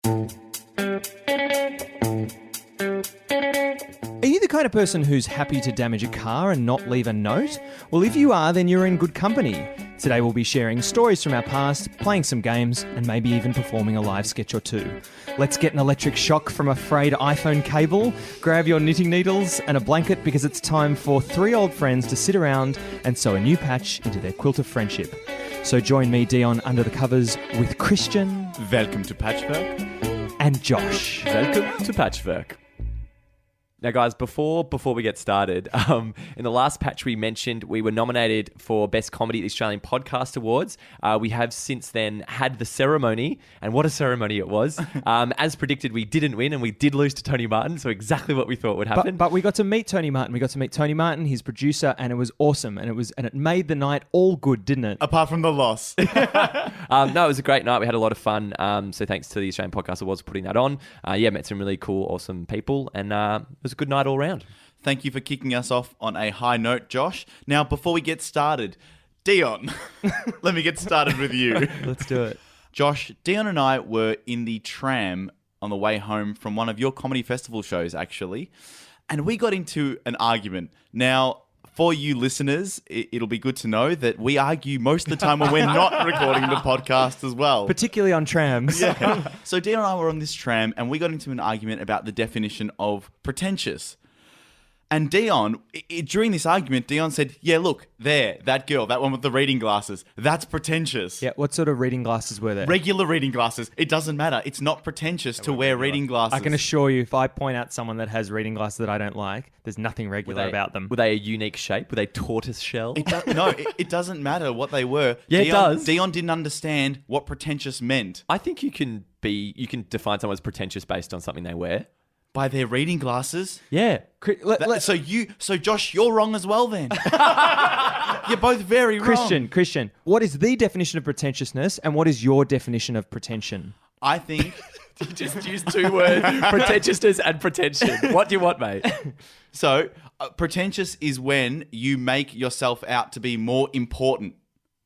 Are you the kind of person who's happy to damage a car and not leave a note? Well, if you are, then you're in good company. Today we'll be sharing stories from our past, playing some games, and maybe even performing a live sketch or two. Let's get an electric shock from a frayed iPhone cable, grab your knitting needles and a blanket because it's time for three old friends to sit around and sew a new patch into their quilt of friendship. So join me, Dion, under the covers with Christian. Welcome to Patchwork. And Josh. Welcome to Patchwork. Now, guys, before we get started, in the last patch we mentioned we were nominated for Best Comedy at the Australian Podcast Awards. We have since then had the ceremony, and what a ceremony it was. As predicted, we didn't win, and we did lose to Tony Martin, so exactly what we thought would happen. But we got to meet Tony Martin. We got to meet Tony Martin, his producer, and it was awesome. And it made the night all good, didn't it? Apart from the loss. No, it was a great night. We had a lot of fun. So thanks to the Australian Podcast Awards for putting that on. Met some really cool, awesome people, and it was a good night all round. Thank you for kicking us off on a high note, Josh. Now, before we get started, Dion, let me get started with you. Let's do it. Josh, Dion and I were in the tram on the way home from one of your comedy festival shows, actually, and we got into an argument. Now, for you listeners, it'll be good to know that we argue most of the time when we're not recording the podcast as well. Particularly on trams. Yeah. So Dion and I were on this tram and we got into an argument about the definition of pretentious. And Dion, during this argument, Dion said, yeah, look, that girl, that one with the reading glasses, that's pretentious. Yeah, what sort of reading glasses were there? Regular reading glasses. It doesn't matter. It's not pretentious to wear reading glasses. I can assure you, if I point out someone that has reading glasses that I don't like, there's nothing regular about them. Were they a unique shape? Were they tortoise shell? It doesn't matter what they were. Yeah, it does. Dion didn't understand what pretentious meant. I think you can define someone as pretentious based on something they wear. By their reading glasses? Yeah. So Josh, you're wrong as well then. You're both very wrong. Christian, what is the definition of pretentiousness and what is your definition of pretension? I think... You just used two words, pretentiousness and pretension. What do you want, mate? So, pretentious is when you make yourself out to be more important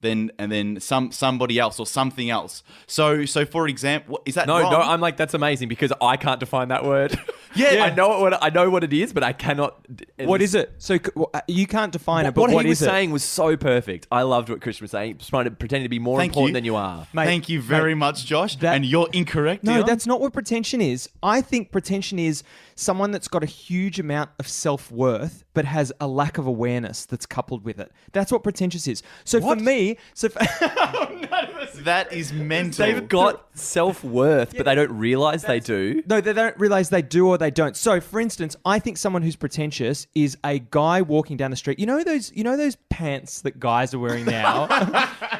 than somebody else or something else. So for example, is that wrong? No, I'm like, that's amazing because I can't define that word. Yeah. I know what it is, but I cannot. What is it? So you can't define it, but what what he is was it? saying was so perfect. I loved what Christian was saying. He was trying to pretend to be more important than you are. Mate, Thank you very much, Josh. And you're incorrect, No, Dion. that's not what pretension is. I think pretension is someone that's got a huge amount of self-worth but has a lack of awareness that's coupled with it. That's what pretentious is. So What? for me... That is mental. They've got self-worth, but they don't realise they do. No, they don't realise they do or they don't. So, for instance, I think someone who's pretentious is a guy walking down the street. You know those pants that guys are wearing now?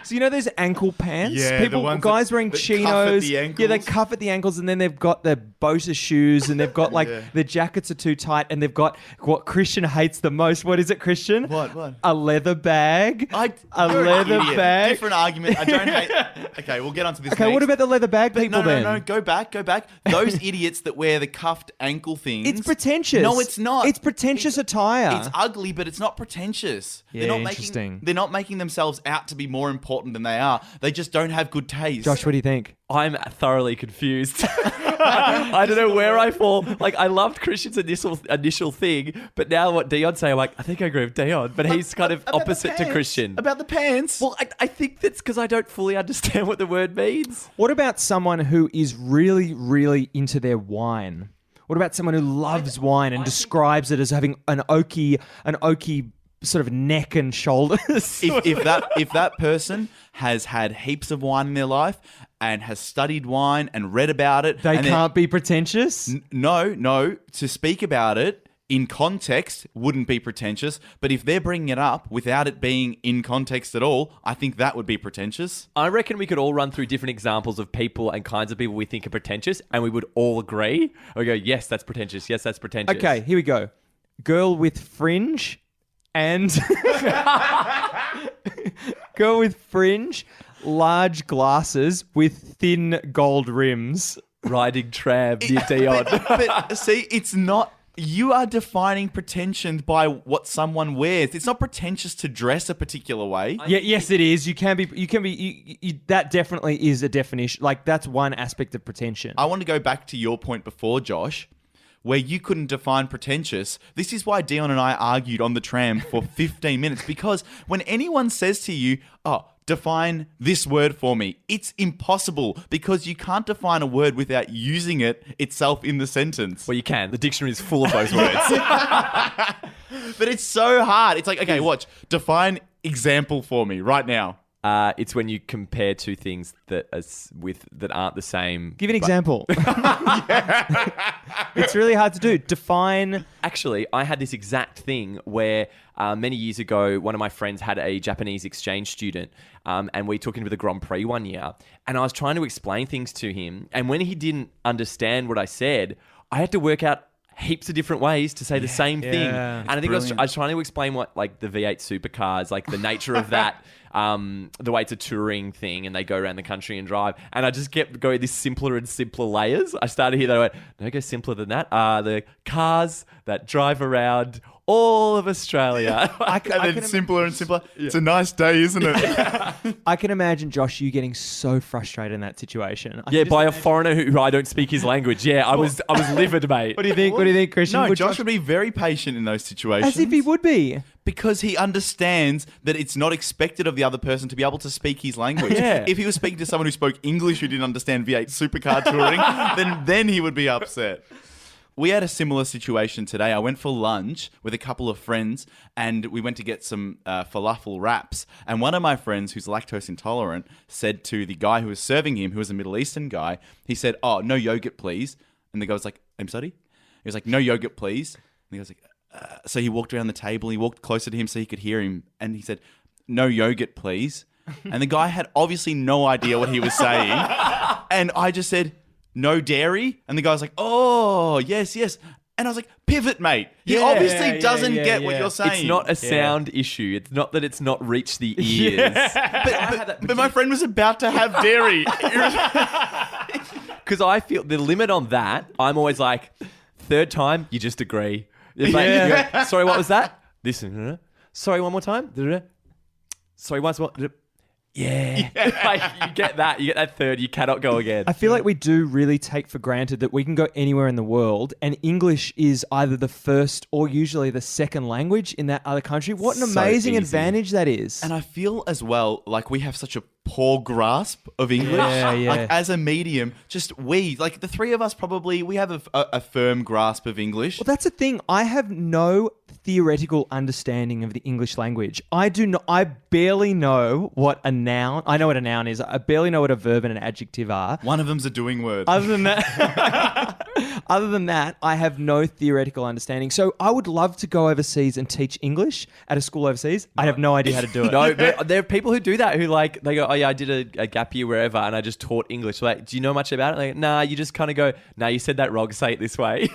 So you know those ankle pants? Yeah, the ones guys wearing that chinos. cuff at the ankles. Yeah, they cuff at the ankles and then they've got their Bosa shoes and they've got like the jackets are too tight and they've got what Christian hates the most. What is it, Christian? What? A leather bag. You're A an leather idiot. bag. Different argument. I don't hate... Okay, we'll get onto this Okay, next. what about the leather bag people then? No. Go back. Those idiots that wear the cuffed ankle things. It's pretentious. No, it's not. It's pretentious attire. It's ugly, but it's not pretentious. Yeah, interesting. They're not making themselves out to be more important than they are. They just don't have good taste. Josh, what do you think? I'm thoroughly confused. I don't know where I fall. Like, I loved Christian's initial thing, but now what Dion's saying, I'm like, I think I agree with Dion, but he's kind of About the opposite to pants. Christian. About the pants. Well, I think that's because I don't fully understand what the word means. What about someone who is really, really into their wine? What about someone who loves wine and describes it as having an oaky sort of neck and shoulders? if that person has had heaps of wine in their life and has studied wine and read about it, They and can't be pretentious? No. To speak about it in context wouldn't be pretentious, but if they're bringing it up without it being in context at all, I think that would be pretentious. I reckon we could all run through different examples of people and kinds of people we think are pretentious, and we would all agree. We go, yes, that's pretentious. Yes, that's pretentious. Okay, here we go. Girl with fringe and... Girl with fringe, large glasses with thin gold rims. Riding tram near Dion. But see, it's not You are defining pretension by what someone wears. It's not pretentious to dress a particular way. Yeah, yes, it is. You can be. That definitely is a definition. Like, that's one aspect of pretension. I want to go back to your point before, Josh, where you couldn't define pretentious. This is why Dion and I argued on the tram for 15 minutes, because when anyone says to you, define this word for me, it's impossible, because you can't define a word without using it itself in the sentence. Well, you can. The dictionary is full of those words. But it's so hard. It's like, okay, watch. Define example for me right now. It's when you compare two things that aren't the same. Give an example. It's really hard to do. Define. Actually, I had this exact thing where many years ago, one of my friends had a Japanese exchange student, and we took him to the Grand Prix one year. And I was trying to explain things to him, and when he didn't understand what I said, I had to work out heaps of different ways to say the same thing. And I think I was trying to explain what, like, the V8 supercars, like the nature of that, the way it's a touring thing and they go around the country and drive. And I just kept going this simpler and simpler layers. I started here, I went, no, go simpler than that. The cars that drive around all of Australia. And then simpler and simpler. Yeah. It's a nice day, isn't it? I can imagine, Josh, you getting so frustrated in that situation. By a foreigner who I don't speak his language. Yeah, I was livid, mate. What do you think? What do you think, Christian? No, Josh would be very patient in those situations. As if he would be. Because he understands that it's not expected of the other person to be able to speak his language. Yeah. If he was speaking to someone who spoke English who didn't understand V8 supercar touring, then he would be upset. We had a similar situation today. I went for lunch with a couple of friends and we went to get some falafel wraps. And one of my friends, who's lactose intolerant, said to the guy who was serving him, who was a Middle Eastern guy, he said, no yogurt, please. And the guy was like, I'm sorry? He was like, no yogurt, please. And the guy was like, so he walked around the table. He walked closer to him so he could hear him. And he said, no yogurt, please. And the guy had obviously no idea what he was saying. And I just said, no dairy? And the guy was like, oh, yes. And I was like, pivot, mate. He obviously doesn't get what you're saying. It's not a sound issue. It's not that it's not reached the ears. But my friend was about to have dairy. Because I feel the limit on that, I'm always like, third time, you just agree. It's like, you go, sorry, what was that? This. Sorry, one more time. Sorry, once more. Yeah. Like, you get that third, you cannot go again. I feel like we do really take for granted that we can go anywhere in the world and English is either the first or usually the second language in that other country. What an amazing advantage that is. And I feel as well like we have such a poor grasp of English. Yeah. Like, as a medium, like the three of us probably, we have a firm grasp of English. Well, that's the thing. I have no theoretical understanding of the English language. I barely know what a noun... I know what a noun is. I barely know what a verb and an adjective are. One of them's a doing word. Other than that, I have no theoretical understanding. So I would love to go overseas and teach English at a school overseas. I have no idea how to do it. No, there are people who do that who like, they go, oh yeah, I did a gap year wherever and I just taught English. Like, do you know much about it? Like, nah, you just kind of go, nah, you said that wrong, say it this way.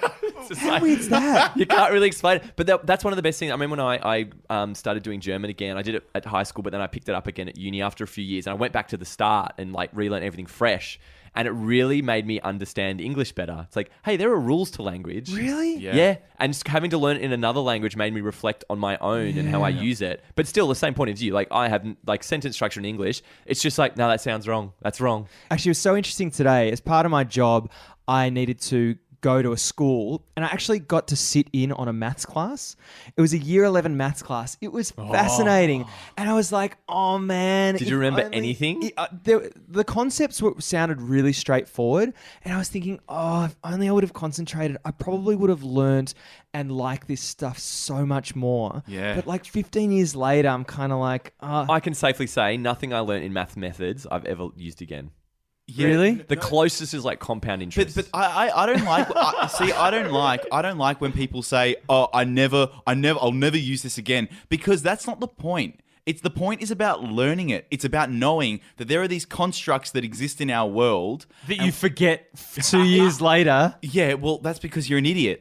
How weird's that? You can't really explain it. But that's one of the best things. I remember when I started doing German again, I did it at high school, but then I picked it up again at uni after a few years. And I went back to the start and like relearned everything fresh. And it really made me understand English better. It's like, hey, there are rules to language. Really? Yeah. And just having to learn it in another language made me reflect on my own and how I use it. But still, the same point of view. Like, I have like sentence structure in English. It's just like, no, that sounds wrong. That's wrong. Actually, it was so interesting today. As part of my job, I needed to go to a school and I actually got to sit in on a maths class. It was a year 11 maths class. It was fascinating. And I was like, oh man. Did you remember anything? The concepts sounded really straightforward. And I was thinking, if only I would have concentrated, I probably would have learned and liked this stuff so much more. Yeah. But like 15 years later, I'm kind of like... I can safely say nothing I learned in math methods I've ever used again. Yeah, really? The closest is like compound interest. But I don't like. I don't like when people say, "Oh, I'll never use this again," because that's not the point. The point is about learning it. It's about knowing that there are these constructs that exist in our world that you forget 2 years later. Yeah, well, that's because you're an idiot.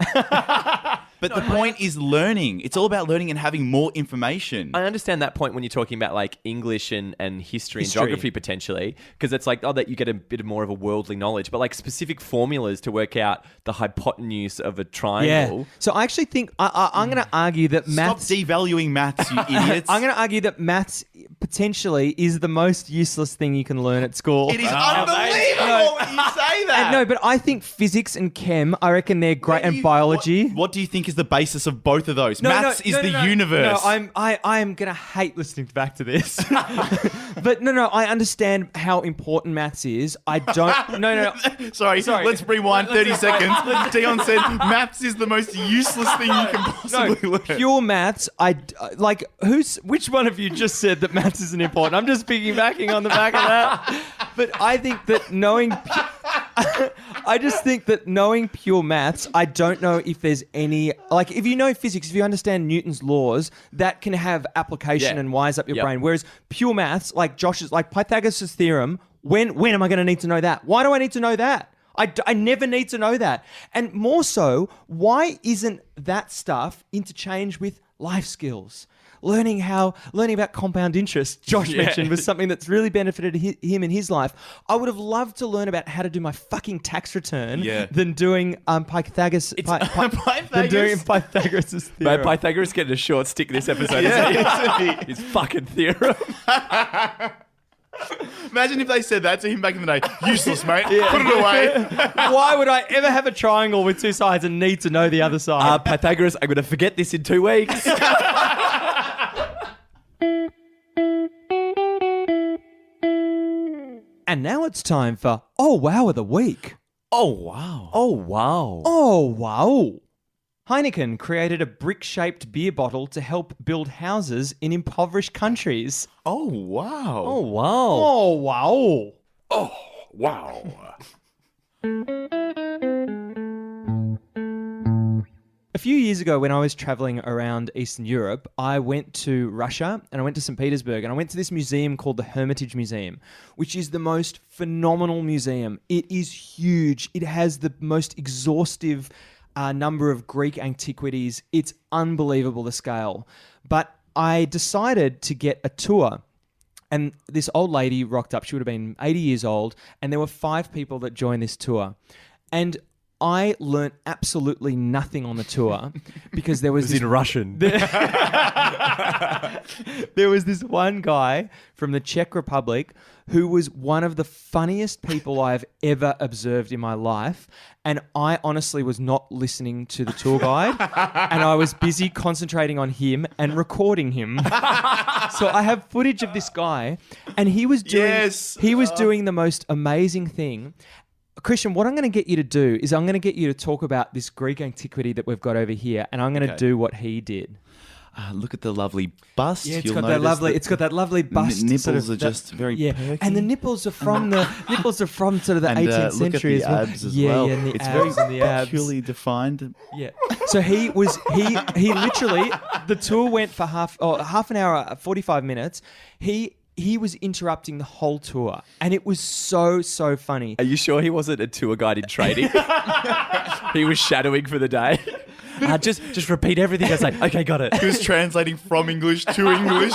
But the point is learning. It's all about learning and having more information. I understand that point when you're talking about like English and history and geography potentially, because it's like, that you get a bit more of a worldly knowledge, but like specific formulas to work out the hypotenuse of a triangle. Yeah. So I actually think I'm going to argue that maths... Stop devaluing maths, you idiots. I'm going to argue that maths potentially is the most useless thing you can learn at school. It is unbelievable when you say that. No, but I think physics and chem, I reckon they're great, and biology. What do you think is the basis of both of those? Maths is the universe. No, I am gonna hate listening back to this. But no, I understand how important maths is. I don't. No. Sorry. Let's rewind 30 seconds. Dion said maths is the most useless thing you can possibly learn. Pure maths. Which one of you just said that maths isn't important? I'm just piggybacking on the back of that. But I think that knowing pure maths, I don't know if there's any... Like, if you know physics, if you understand Newton's laws, that can have application and wise up your brain. Whereas pure maths, like Pythagoras' theorem, when am I going to need to know that? Why do I need to know that? I never need to know that. And more so, why isn't that stuff interchanged with life skills? Learning about compound interest, Josh mentioned, was something that's really benefited him in his life. I would have loved to learn about how to do my fucking tax return than doing Pythagoras' than doing Pythagoras' theorem. Mate, Pythagoras getting a short stick this episode. His fucking theorem. Imagine if they said that to him back in the day. Useless, mate. Put it away. Why would I ever have a triangle with two sides and need to know the other side? Pythagoras, I'm going to forget this in 2 weeks. And now it's time for Oh Wow of the Week. Oh, wow. Oh, wow. Oh, wow. Heineken created a brick-shaped beer bottle to help build houses in impoverished countries. Oh, wow. Oh, wow. Oh, wow. Oh, wow. A few years ago, when I was traveling around Eastern Europe, I went to Russia and I went to St. Petersburg and I went to this museum called the Hermitage Museum, which is the most phenomenal museum. It is huge. It has the most exhaustive number of Greek antiquities. It's unbelievable, the scale. But I decided to get a tour. And this old lady rocked up. She would have been 80 years old. And there were 5 people that joined this tour. And I learnt absolutely nothing on the tour because there was in Russian. There was this one guy from the Czech Republic who was one of the funniest people I've ever observed in my life. And I honestly was not listening to the tour guide and I was busy concentrating on him and recording him. So I have footage of this guy and he was doing the most amazing thing. Christian, what I'm going to get you to do is I'm going to get you to talk about this Greek antiquity that we've got over here, and I'm going to do what he did. Look at the lovely bust. Yeah, it's got that lovely bust. Nipples are just very perky. And the nipples are from sort of the 18th century look at the abs as well. Yeah, and the it's abs very and the abs. purely defined. Yeah. So he literally, the tour went for half an hour, 45 minutes. He was interrupting the whole tour, and it was so funny. Are you sure he wasn't a tour guide in training? He was shadowing for the day. Just repeat everything I say. Okay, got it. He was translating from English to English.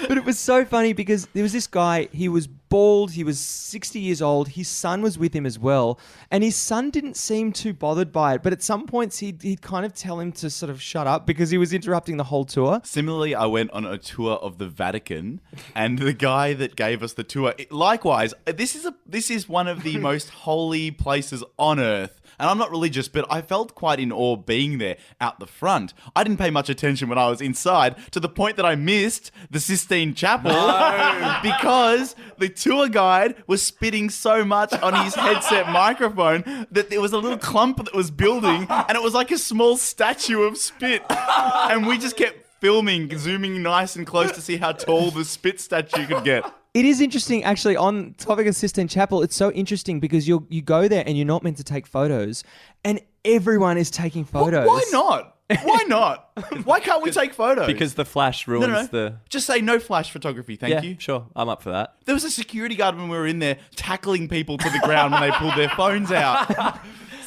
But it was so funny because there was this guy, he was bald, he was 60 years old, his son was with him as well, and his son didn't seem too bothered by it, but at some points he'd kind of tell him to sort of shut up because he was interrupting the whole tour. Similarly, I went on a tour of the Vatican, and the guy that gave us the tour, likewise, this is one of the most holy places on earth. And I'm not religious, but I felt quite in awe being there out the front. I didn't pay much attention when I was inside, to the point that I missed the Sistine Chapel because the tour guide was spitting so much on his headset microphone that there was a little clump that was building, and it was like a small statue of spit. And we just kept filming, zooming nice and close to see how tall the spit statue could get. It is interesting, actually, on topic of Sistine Chapel, it's so interesting because you go there and you're not meant to take photos, and everyone is taking photos. Why not? Why not? Why can't we take photos? Because the flash ruins the... Just say no flash photography, thank you. Sure. I'm up for that. There was a security guard when we were in there tackling people to the ground when they pulled their phones out.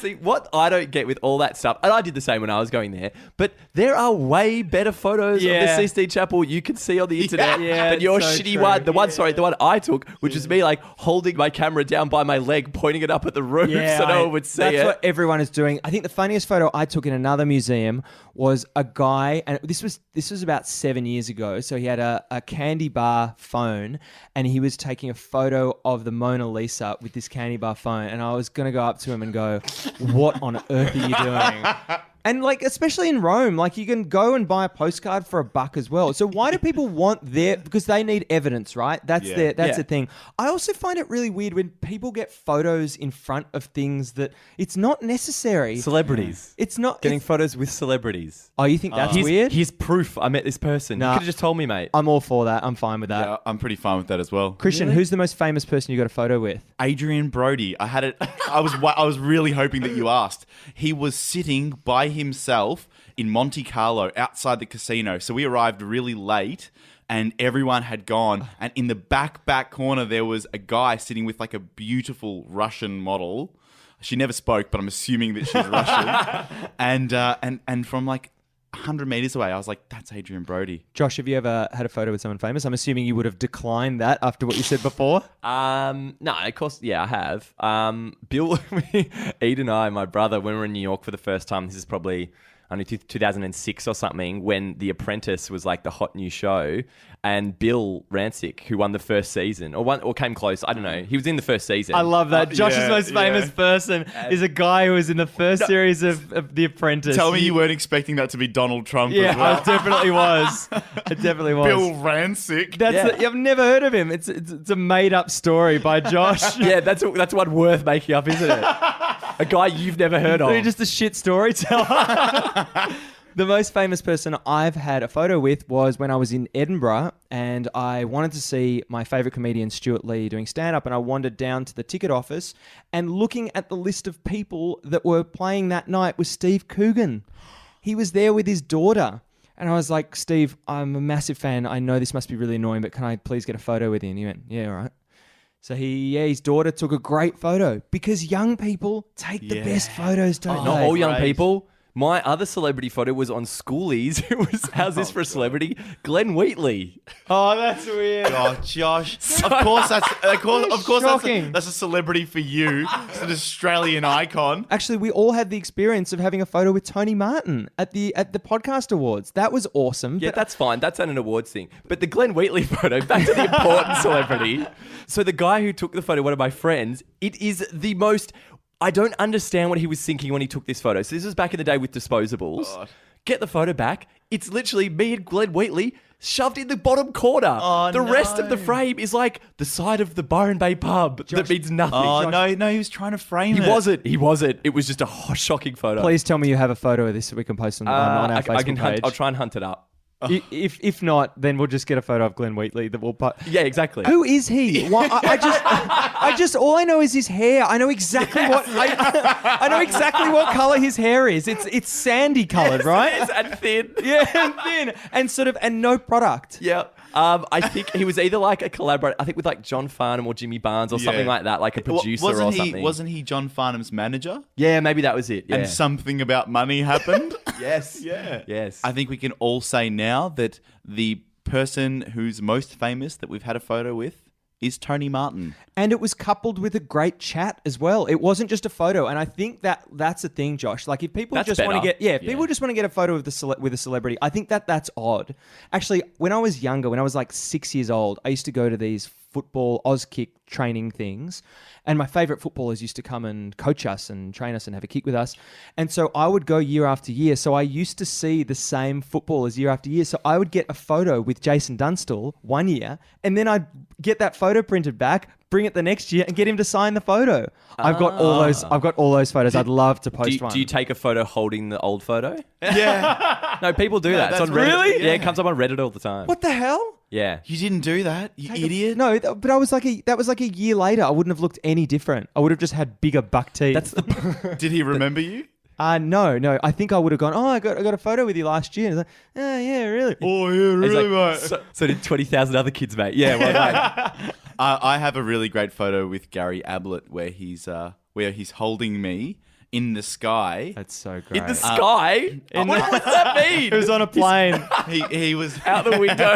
See, what I don't get with all that stuff, and I did the same when I was going there, but there are way better photos of the Sistine Chapel you can see on the internet than your so shitty true. one. The one I took, which is me like holding my camera down by my leg, pointing it up at the roof so no one would see That's it. what everyone is doing. I think the funniest photo I took in another museum was a guy, and this was about 7 years ago. So he had a candy bar phone, and he was taking a photo of the Mona Lisa with this candy bar phone. And I was going to go up to him and go, "What on earth are you doing?" And like, especially in Rome, like you can go and buy a postcard for $1 as well. So why do people want because they need evidence, right? That's the thing. I also find it really weird when people get photos in front of things that it's not necessary. Celebrities. It's not Getting photos with celebrities. Oh, you think that's weird? Here's proof I met this person. Nah. You could have just told me, mate. I'm all for that. I'm fine with that. Yeah, I'm pretty fine with that as well. Christian, who's the most famous person you got a photo with? Adrian Brody. I had it. I was really hoping that you asked. He was sitting by himself in Monte Carlo outside the casino. So we arrived really late and everyone had gone. And in the back corner, there was a guy sitting with like a beautiful Russian model. She never spoke, but I'm assuming that she's Russian. And from like 100 meters away, I was like, that's Adrian Brody. Josh, have you ever had a photo with someone famous? I'm assuming you would have declined that after what you said before. No, of course, yeah, I have. Bill, Ed and I, my brother, when we were in New York for the first time, this is probably only 2006 or something, when The Apprentice was like the hot new show, and Bill Rancic, who won the first season, or came close, I don't know, he was in the first season. I love that. Josh's most famous person is a guy who was in the first series of The Apprentice. Tell me you weren't expecting that to be Donald Trump Yeah, as well. I definitely was. It definitely was. Bill Rancic. I've never heard of him. It's a made up story by Josh. Yeah, that's one worth making up, isn't it? A guy you've never heard of. You're just a shit storyteller. The most famous person I've had a photo with was when I was in Edinburgh and I wanted to see my favourite comedian, Stuart Lee, doing stand-up, and I wandered down to the ticket office and looking at the list of people that were playing that night was Steve Coogan. He was there with his daughter. And I was like, "Steve, I'm a massive fan. I know this must be really annoying, but can I please get a photo with you?" And he went, "Yeah, all right." So his daughter took a great photo because young people take the best photos, don't they? Not all young people. My other celebrity photo was on Schoolies. It was, how's this for a celebrity? Glenn Wheatley. Oh, that's weird. Oh, Josh. Of course that's Shocking. that's a celebrity for you. It's an Australian icon. Actually, we all had the experience of having a photo with Tony Martin at the podcast awards. That was awesome. Yeah, but that's fine. That's an awards thing. But the Glenn Wheatley photo, back to the important celebrity. So the guy who took the photo, one of my friends, it is the most... I don't understand what he was thinking when he took this photo. So this was back in the day with disposables. God. Get the photo back. It's literally me and Glenn Wheatley shoved in the bottom corner. Oh, the rest of the frame is like the side of the Byron Bay pub that means nothing. Oh, no, he was trying to frame it. He wasn't. It was just a shocking photo. Please tell me you have a photo of this that we can post on our Facebook page. I'll try and hunt it up. If not, then we'll just get a photo of Glenn Wheatley that we'll put. Yeah, exactly. Who is he? Well, I just all I know is his hair. I know exactly I know exactly what color his hair is. It's sandy colored, right? Yes, and thin. Yeah, and thin, and no product. Yeah. I think he was either like a collaborator, I think with like John Farnham or Jimmy Barnes or something like that, like a producer or something. Wasn't he John Farnham's manager? Yeah, maybe that was it. Yeah. And something about money happened? Yes. Yeah. Yes. I think we can all say now that the person who's most famous that we've had a photo with is Tony Martin. And it was coupled with a great chat as well. It wasn't just a photo. And I think that's the thing, Josh. Like if people That's just want to better. get, people just want to get a photo with a celebrity, I think that's odd. Actually, when I was younger, when I was like 6 years old, I used to go to these football Auskick training things. And my favorite footballers used to come and coach us and train us and have a kick with us. And so I would go year after year. So I used to see the same footballers year after year. So I would get a photo with Jason Dunstall one year, and then I'd get that photo printed back, bring it the next year, and get him to sign the photo. I've got all those photos. I'd love to post one. Do you take a photo holding the old photo? Yeah. No, people do that. It's on Reddit. Really? Yeah, it comes up on Reddit all the time. What the hell? Yeah. You didn't do that, you idiot. No, but that was like a year later. I wouldn't have looked any different. I would have just had bigger buck teeth. That's the Did he remember you? No. I think I would have gone, I got a photo with you last year. And I was like, oh, yeah, really? Oh, yeah, really, mate. So did 20,000 other kids, mate. Yeah, well done. I have a really great photo with Gary Ablett where he's holding me in the sky. That's so great. In the sky? What does that mean? It was on a plane. He was Out the window.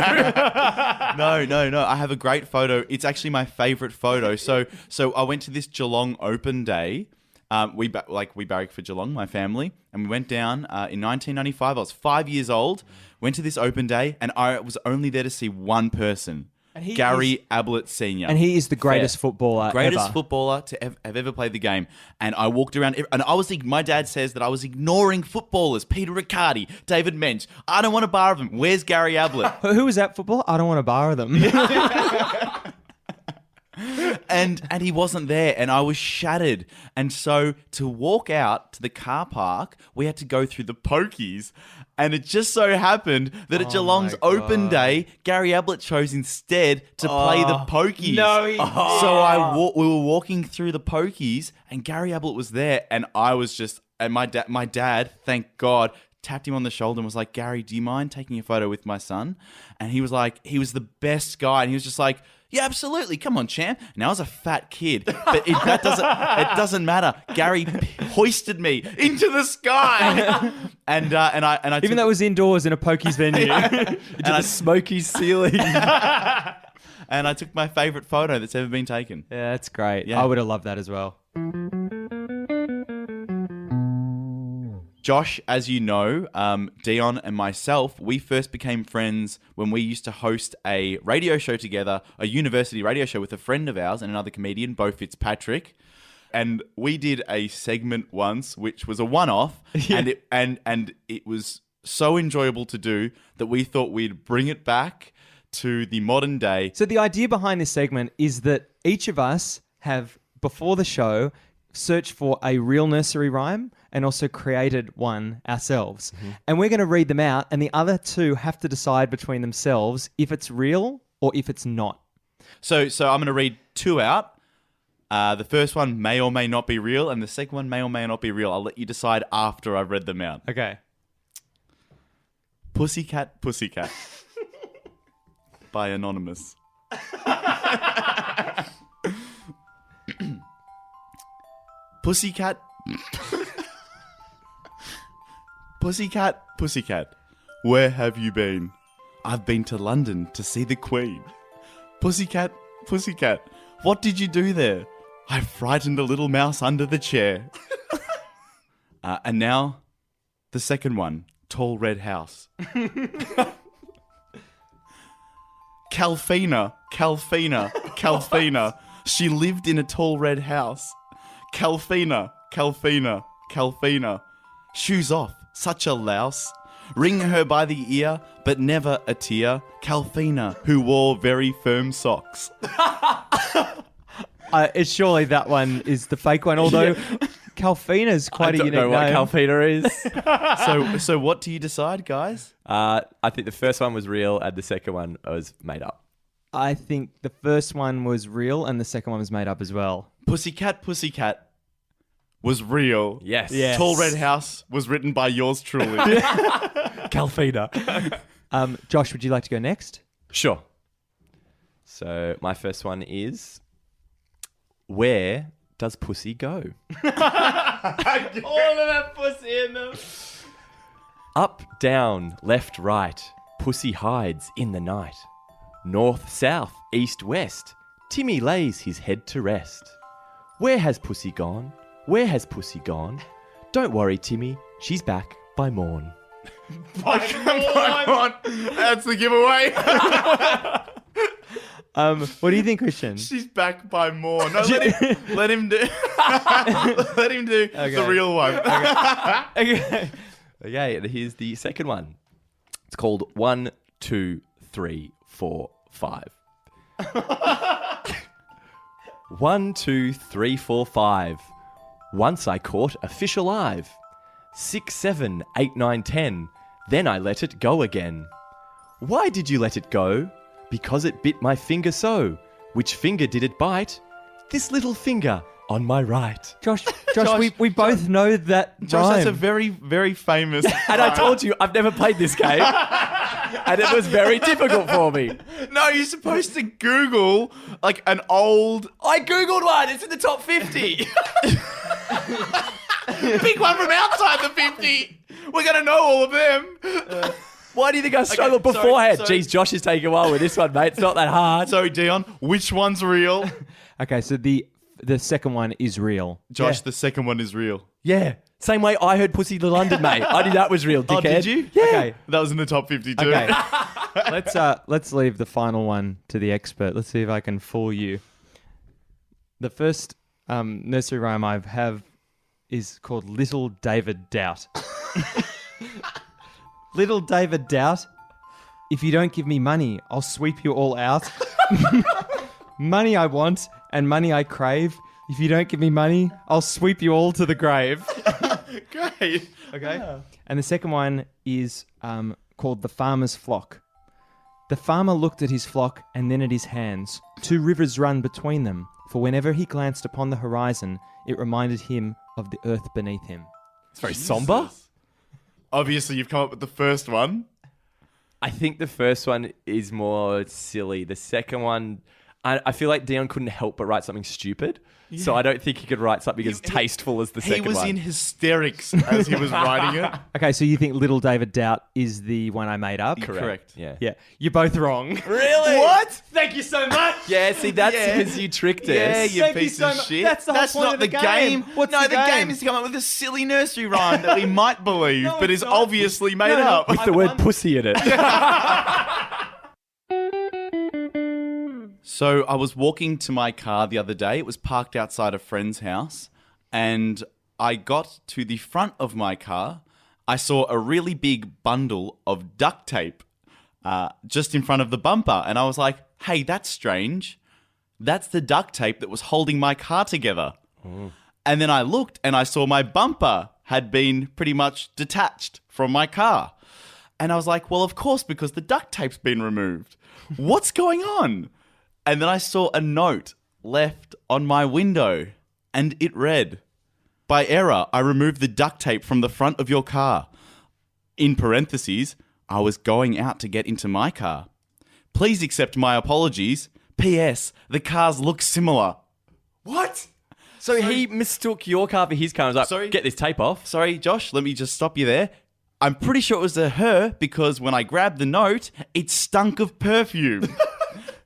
No. I have a great photo. It's actually my favorite photo. So I went to this Geelong Open Day. We barrack for Geelong, my family, and we went down in 1995. I was 5 years old. Went to this open day, and I was only there to see one person, Gary Ablett Senior, And he is the greatest footballer ever. footballer to have ever played the game. And I walked around, and my dad says that I was ignoring footballers: Peter Riccardi, David Mensch. I don't want to borrow them. Where's Gary Ablett? Who was that footballer? I don't want to borrow them. And he wasn't there, and I was shattered. And so to walk out to the car park, we had to go through the pokies. And it just so happened that at Geelong's open day, Gary Ablett chose instead to play the pokies. No, he So we were walking through the pokies, and Gary Ablett was there, and I was just, and my dad, thank God, tapped him on the shoulder and was like, Gary, do you mind taking a photo with my son? And he was like, he was the best guy, and he was just like, yeah, absolutely. Come on, champ. And I was a fat kid, but it doesn't matter. Gary hoisted me into the sky, and I Even though it was indoors in a pokies venue. Into the smoky ceiling. and I took my favorite photo that's ever been taken. Yeah, that's great. Yeah. I would have loved that as well. Josh, as you know, Dion and myself, we first became friends when we used to host a radio show together, a university radio show with a friend of ours and another comedian, Bo Fitzpatrick. And we did a segment once, which was a one-off, and it was so enjoyable to do that we thought we'd bring it back to the modern day. So the idea behind this segment is that each of us have, before the show, searched for a real nursery rhyme and also created one ourselves. Mm-hmm. And we're going to read them out, and the other two have to decide between themselves if it's real or if it's not. So I'm going to read two out. The first one may or may not be real, and the second one may or may not be real. I'll let you decide after I've read them out. Okay. Pussycat, Pussycat. By Anonymous. Pussycat. Pussycat, Pussycat. Where have you been? I've been to London to see the Queen. Pussycat, Pussycat. What did you do there? I frightened a little mouse under the chair. And now, the second one. Tall red house. Calfina, Calfina, Calfina. She lived in a tall red house. Calfina, Calfina, Calfina. Shoes off, such a louse. Wring her by the ear, but never a tear. Calfina, who wore very firm socks. It's surely that one is the fake one, although Calfina's quite a unique name. I don't know what Calfina is. So what do you decide, guys? I think the first one was real and the second one was made up. I think the first one was real and the second one was made up as well. Pussycat, Pussycat was real. Yes. Tall Red House was written by yours truly. Calfina. Josh, would you like to go next? Sure. So my first one is, where does pussy go? All of that pussy in them. Up, down, left, right. Pussy hides in the night. North, south, east, west. Timmy lays his head to rest. Where has pussy gone? Where has pussy gone? Don't worry, Timmy. She's back by morn. By morn. That's the giveaway. What do you think, Christian? She's back by morn. No, let him do. Let him do the real one. Okay. Okay, and here's the second one. It's called 1, 2, 3, 4, 5. 1, 2, 3, 4, 5. Once I caught a fish alive. 6, 7, 8, 9, 10. Then I let it go again. Why did you let it go? Because it bit my finger so. Which finger did it bite? This little finger on my right. Josh, we both know that Josh, rhyme. that's a very, very famous. And I told you, I've never played this game. And it was very difficult for me. No, you're supposed to Google like an old. I Googled one. It's in the top 50. Pick one from outside the 50. We're going to know all of them. Why do you think I struggled beforehand? sorry. Jeez, Josh is taking a while with this one, mate. It's not that hard. Sorry, Dion. Which one's real? Okay, so the second one is real. Josh, the second one is real. Yeah. Same way I heard Pussy to London, mate. I knew that was real, dickhead. Oh, did you? Yeah. Okay. That was in the top 50 too. Okay. Let's leave the final one to the expert. Let's see if I can fool you. The first nursery rhyme I have is called Little David Doubt. Little David Doubt, if you don't give me money, I'll sweep you all out. Money I want and money I crave. If you don't give me money, I'll sweep you all to the grave. Great. Okay. Yeah. And the second one is called The Farmer's Flock. The farmer looked at his flock and then at his hands. 2 rivers run between them, for whenever he glanced upon the horizon, it reminded him of the earth beneath him. It's very somber. Obviously, you've come up with the first one. I think the first one is more silly. The second one, I feel like Dion couldn't help but write something stupid. Yeah. So I don't think he could write something as tasteful as the second one. He was in hysterics as he was writing it. Okay, so you think Little David Doubt is the one I made up? Correct. Yeah. Yeah. You're both wrong. Really? What? Thank you so much. Yeah, see, that's because you tricked us. Yeah, you Thank you piece so of much. shit. That's the whole point not of the the game. What's no, the the game? game is to come up with a silly nursery rhyme that we might believe, No, but it's is not. obviously made No, up. With the word pussy in it. So I was walking to my car the other day. It was parked outside a friend's house. And I got to the front of my car. I saw a really big bundle of duct tape just in front of the bumper. And I was like, hey, that's strange. That's the duct tape that was holding my car together. And then I looked and I saw my bumper had been pretty much detached from my car. And I was like, well, of course, because the duct tape's been removed. What's going on? And then I saw a note left on my window, and it read, by error, I removed the duct tape from the front of your car. In parentheses, I was going out to get into my car. Please accept my apologies. P.S. The cars look similar. What? So he mistook your car for his car and was like, Sorry? get this tape off. Sorry, Josh, let me just stop you there. I'm pretty sure it was a her because when I grabbed the note, it stunk of perfume.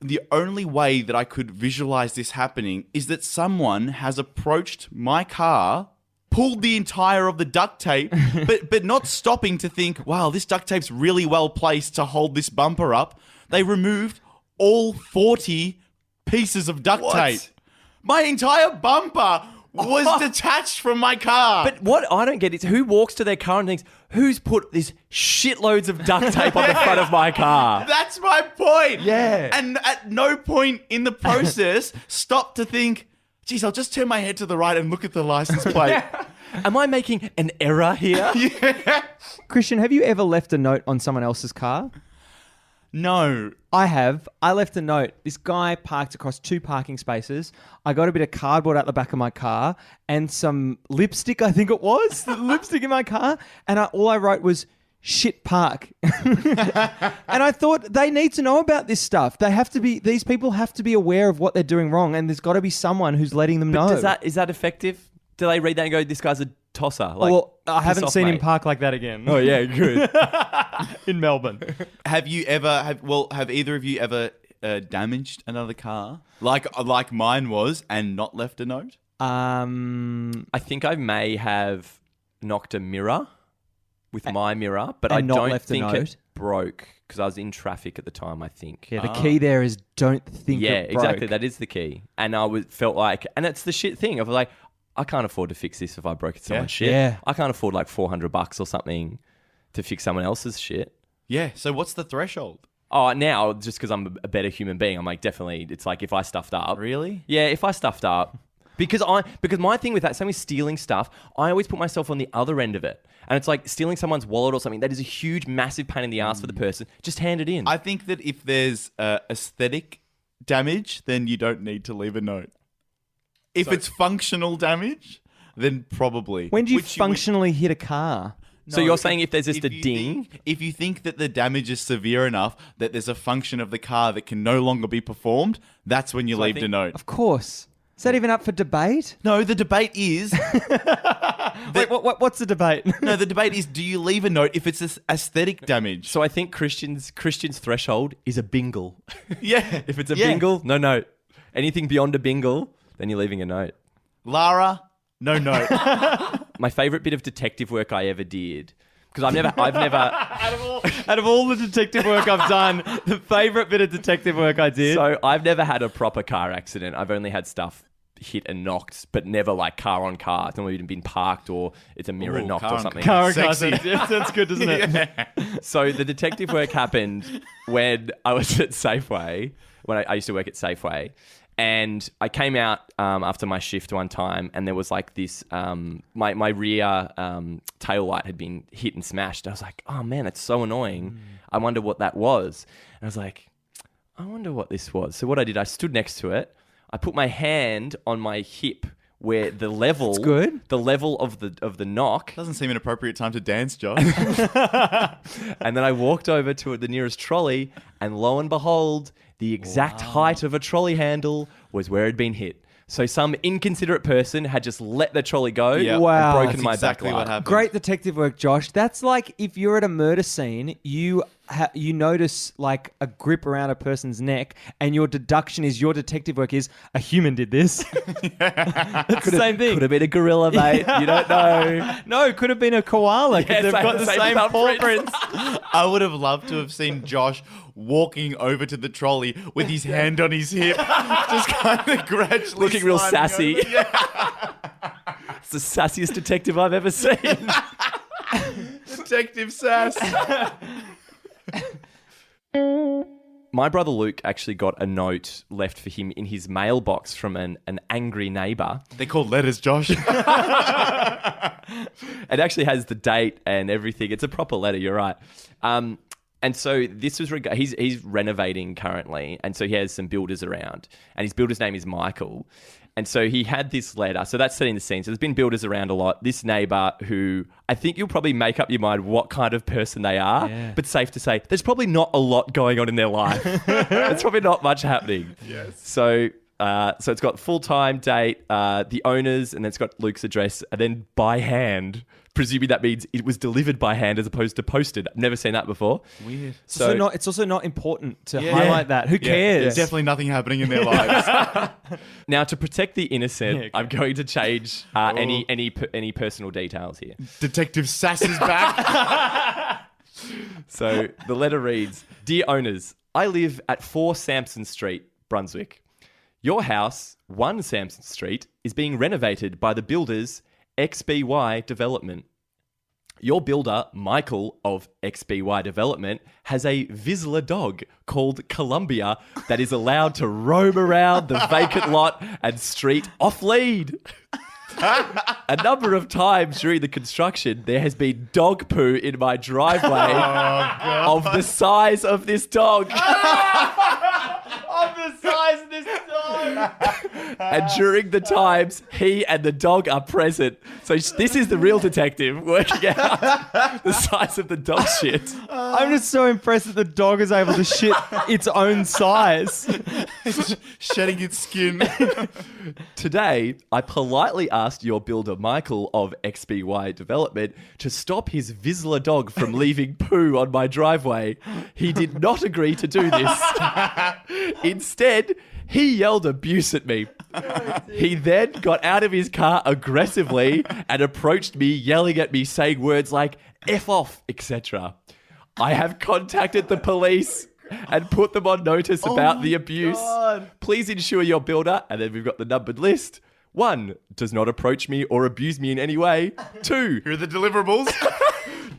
The only way that I could visualize this happening is that someone has approached my car, pulled the entire of the duct tape, but not stopping to think, wow, this duct tape's really well placed to hold this bumper up. They removed all 40 pieces of duct tape. My entire bumper was detached from my car. But what I don't get is who walks to their car and thinks, who's put these shitloads of duct tape on the front of my car? That's my point. Yeah. And at no point in the process stop to think, geez, I'll just turn my head to the right and look at the license plate. Am I making an error here? Christian, have you ever left a note on someone else's car? No. I have. I left a note. This guy parked across 2 parking spaces. I got a bit of cardboard out the back of my car and some lipstick, I think it was. The lipstick in my car. And all I wrote was, shit park. And I thought they need to know about this stuff. These people have to be aware of what they're doing wrong. And there's got to be someone who's letting them know. Is that effective? Do they read that and go, this guy's a tosser? Like, well, I piss haven't off, seen him mate. park like that again. Oh, yeah, good. In Melbourne. Have either of you ever damaged another car? Like mine was and not left a note? I think I may have knocked a mirror with my mirror, but and I not don't left a think note? it broke because I was in traffic at the time, I think. Yeah, the key there is don't think Yeah, it broke. exactly. That is the key. And felt like, and it's the shit thing of like, I can't afford to fix this if I broke someone's shit. Yeah. I can't afford like $400 or something to fix someone else's shit. Yeah. So what's the threshold? Oh, now just because I'm a better human being, I'm like, definitely, it's like if I stuffed up. Really? Yeah, if I stuffed up. Because my thing with that, same with stealing stuff, I always put myself on the other end of it. And it's like stealing someone's wallet or something, that is a huge, massive pain in the ass for the person. Just hand it in. I think that if there's aesthetic damage, then you don't need to leave a note. If it's functional damage, then probably. When do you Which functionally hit a car? So you're saying if there's just a ding? If you think that the damage is severe enough that there's a function of the car that can no longer be performed, that's when you leave the note. Of course. Is that even up for debate? No, the debate is... Wait, what's the debate? No, the debate is, do you leave a note if it's aesthetic damage? So I think Christian's threshold is a bingle. Yeah. If it's a bingle, no note. Anything beyond a bingle, then you're leaving a note. Lara, no note. My favourite bit of detective work I ever did, because I've never Out of all the detective work I've done, the favourite bit of detective work I did. So I've never had a proper car accident. I've only had stuff hit and knocked, but never like car on car. It's normally been parked or it's a mirror Ooh, knocked car or on something. car Sexy. That's good, doesn't it? So the detective work happened when I was at Safeway, when I used to work at Safeway. And I came out after my shift one time, and there was like this, my rear tail light had been hit and smashed. I was like, oh man, that's so annoying. I wonder what that was. And I was like, I wonder what this was. So what I did, I stood next to it. I put my hand on my hip where the level, That's good. the level of the knock. Doesn't seem an appropriate time to dance, Josh. And then I walked over to the nearest trolley, and lo and behold, the exact height of a trolley handle was where it had been hit. So some inconsiderate person had just let the trolley go Yeah. Wow. and broken That's my exactly back what light. happened. Great detective work, Josh. That's like if you're at a murder scene, you notice like a grip around a person's neck, and your deduction is your detective work is a human did this. It's the same thing. Could have been a gorilla, mate. You don't know. No, it could have been a koala because they've got the same paw thumbprints. prints. I would have loved to have seen Josh walking over to the trolley with his hand on his hip, just kind of gradually Looking real sliding sassy. over. Yeah. It's the sassiest detective I've ever seen. Detective Sass. My brother Luke actually got a note left for him in his mailbox from an angry neighbour. They're called letters, Josh. It actually has the date and everything. It's a proper letter, you're right. And so this was he's renovating currently, and so he has some builders around, and his builder's name is Michael. And so he had this letter. So that's setting the scene. So there's been builders around a lot. This neighbour who I think you'll probably make up your mind what kind of person they are, but safe to say there's probably not a lot going on in their life. There's probably not much happening. Yes. So it's got full-time date, the owners, and then it's got Luke's address, and then by hand. Presuming that means it was delivered by hand as opposed to posted. I've never seen that before. Weird. So it's also not important to highlight that. Who cares? There's definitely nothing happening in their lives. Now, to protect the innocent, I'm going to change any personal details here. Detective Sass is back. So the letter reads, Dear owners, I live at 4 Sampson Street, Brunswick. Your house, 1 Sampson Street, is being renovated by the builders XBY Development. Your builder, Michael of XBY Development, has a Vizsla dog called Columbia that is allowed to roam around the vacant lot and street off lead. A number of times during the construction, there has been dog poo in my driveway of the size of this dog. Of the size of this dog. And during the times, he and the dog are present. So this is the real detective working out the size of the dog shit. I'm just so impressed that the dog is able to shit its own size. Shedding its skin. Today, I politely asked your builder, Michael of XBY Development, to stop his Vizsla dog from leaving poo on my driveway. He did not agree to do this. Instead, he yelled abuse at me. He then got out of his car aggressively and approached me, yelling at me, saying words like F off, etc. I have contacted the police and put them on notice about the abuse. God. Please ensure your builder, and then we've got the numbered list. 1, does not approach me or abuse me in any way. 2, Here are the deliverables.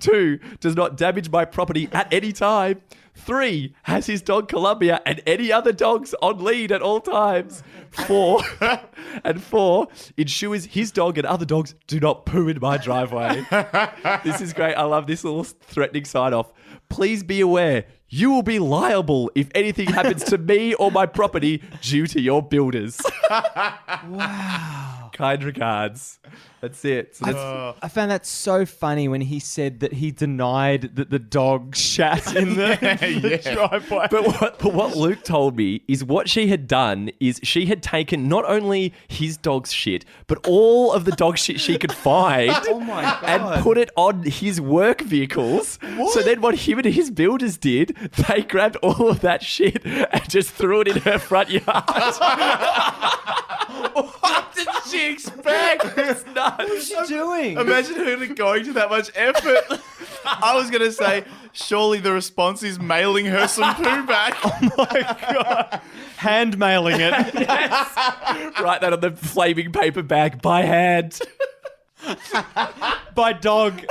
2, does not damage my property at any time. 3, has his dog Columbia and any other dogs on lead at all times. 4, ensures his dog and other dogs do not poo in my driveway. This is great. I love this little threatening sign off. Please be aware, you will be liable if anything happens to me or my property due to your builders. Wow. Kind regards. That's it. So that's, I found that so funny when he said that he denied that the dog shat in the driveway. but what Luke told me is what she had done is she had taken not only his dog's shit, but all of the dog shit she could find and put it on his work vehicles. So then what him and his builders did, they grabbed all of that shit and just threw it in her front yard. What did she expect? It's nuts. What's she doing? Imagine her going to that much effort. I was going to say, surely the response is mailing her some poo back. Oh my God. Hand mailing it. Write that on the flaming paper bag by hand. By dog.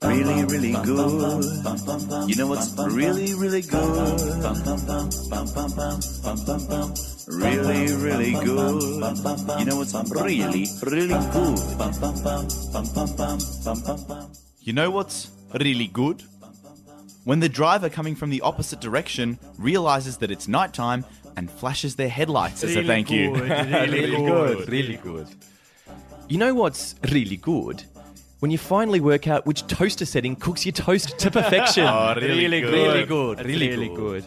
Really, really good. You know what's really, really good? Really, really good. You know what's really, really good? You know what's really good? When the driver coming from the opposite direction realizes that it's nighttime and flashes their headlights as a thank you. Really good. You know what's really good? When you finally work out which toaster setting cooks your toast to perfection. Really good.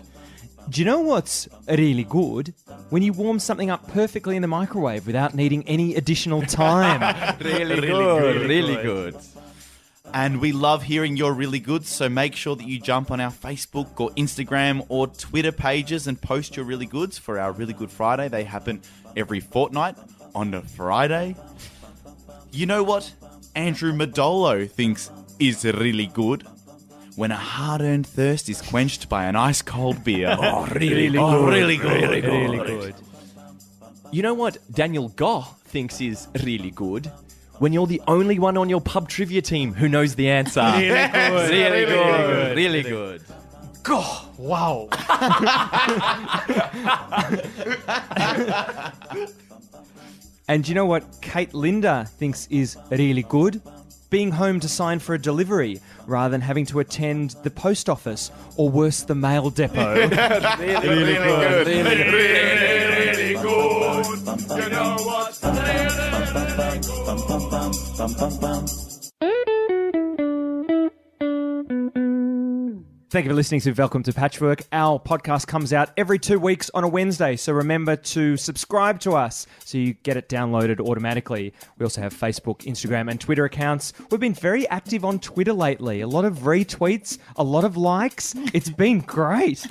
Do you know what's really good? When you warm something up perfectly in the microwave without needing any additional time. Really good. And we love hearing your really good, so make sure that you jump on our Facebook or Instagram or Twitter pages and post your really goods for our Really Good Friday. They happen every fortnight on a Friday. You know what Andrew Madolo thinks is really good? When a hard-earned thirst is quenched by an ice-cold beer. Really good. You know what Daniel Goh thinks is really good? When you're the only one on your pub trivia team who knows the answer. Really good. God, wow. And you know what Kate Linda thinks is really good? Being home to sign for a delivery rather than having to attend the post office or worse, the mail depot. Really good. You know what's Thank you for listening to Welcome to Patchwork. Our podcast comes out every 2 weeks on a Wednesday, so remember to subscribe to us so you get it downloaded automatically. We also have Facebook, Instagram, and Twitter accounts. We've been very active on Twitter lately. A lot of retweets, a lot of likes. It's been great.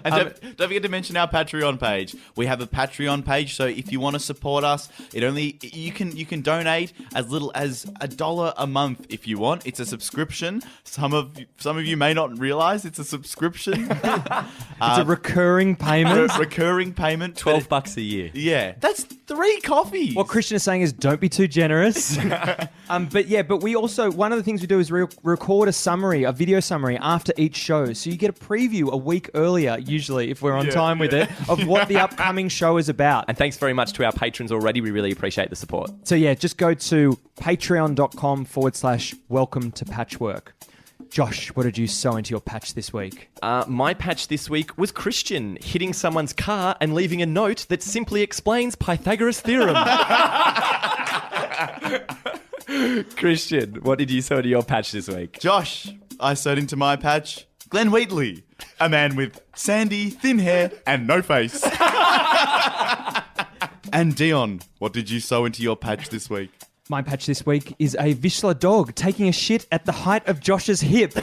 And don't forget to mention our Patreon page. We have a Patreon page, so if you want to support us, you can donate as little as $1 a month if you want. It's a subscription. Some of you may not realize it's a subscription. It's a recurring payment. Recurring payment. $12 a year. Yeah. That's 3 coffees. What Christian is saying is don't be too generous. But we also, one of the things we do is record a video summary after each show. So you get a preview a week earlier, usually, if we're on time with it, of what the upcoming show is about. And thanks very much to our patrons already. We really appreciate the support. So yeah, just go to patreon.com/welcome to Patchwork. Josh, what did you sew into your patch this week? My patch this week was Christian hitting someone's car and leaving a note that simply explains Pythagoras' theorem. Christian, what did you sew into your patch this week? Josh, I sewed into my patch Glenn Wheatley, a man with sandy, thin hair and no face. And Dion, what did you sew into your patch this week? My patch this week is a Vizsla dog taking a shit at the height of Josh's hip.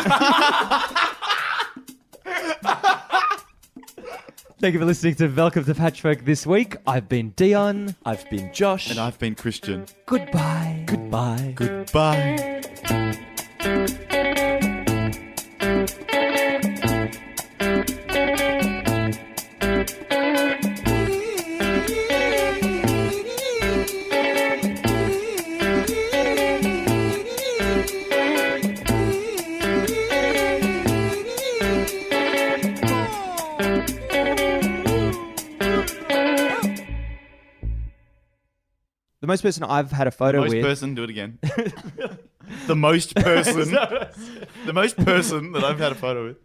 Thank you for listening to Welcome to Patchwork this week. I've been Dion. I've been Josh. And I've been Christian. Goodbye. Goodbye. Goodbye. The most person I've had a photo with... The most person, do it again. The most person. The most person that I've had a photo with.